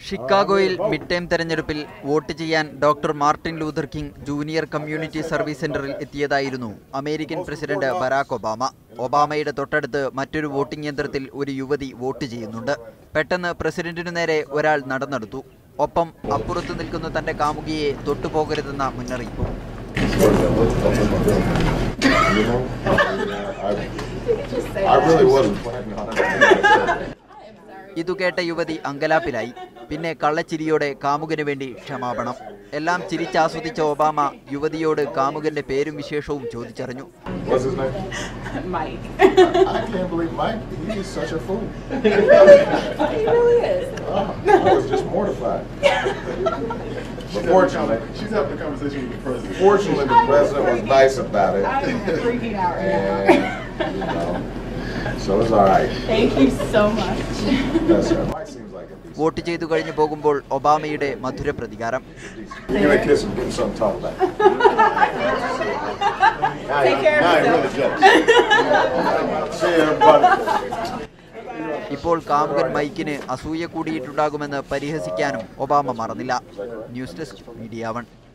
ഷിക്കാഗോയിൽ mid time തെരഞ്ഞെടുപ്പിൽ vote ചെയ്യാൻ doctor Martin Luther King junior community service സെന്ററിൽ എത്തിയതായിരുന്നു അമേരിക്കൻ പ്രസിഡന്റ് ബരാക് ഒബാമ. ഒബാമയുടെ തൊട്ടടുത്ത് മറ്റൊരു വോട്ടിംഗ് യന്ത്രത്തിൽ ഒരു യുവതി വോട്ട് ചെയ്യുന്നുണ്ട്. പെട്ടെന്ന് പ്രസിഡന്റിനു നേരെ ഒരാൾ നടന്നെടുത്തു. ഒപ്പം അപ്പുറത്ത് നിൽക്കുന്ന തന്റെ കാമുകിയെ തൊട്ടുപോകരുതെന്ന മുന്നറിയിപ്പും. ഇതു കേട്ട യുവതി അങ്കലാപ്പിലായി. പിന്നെ കള്ളച്ചിരിയോടെ കാമുകന് വേണ്ടി ക്ഷമാപണം. എല്ലാം ചിരിച്ചാസ്വദിച്ച ഒബാമ യുവതിയോട് കാമുകന്റെ പേരും വിശേഷവും ചോദിച്ചറിഞ്ഞു. വോട്ട് ചെയ്തു കഴിഞ്ഞു പോകുമ്പോൾ ഒബാമയുടെ മധുര പ്രതികാരം. ഇപ്പോൾ കാമുകൻ മൈക്കിന് അസൂയ കൂടിയിട്ടുണ്ടാകുമെന്ന് പരിഹസിക്കാനും ഒബാമ മറന്നില്ല. News desk media 1.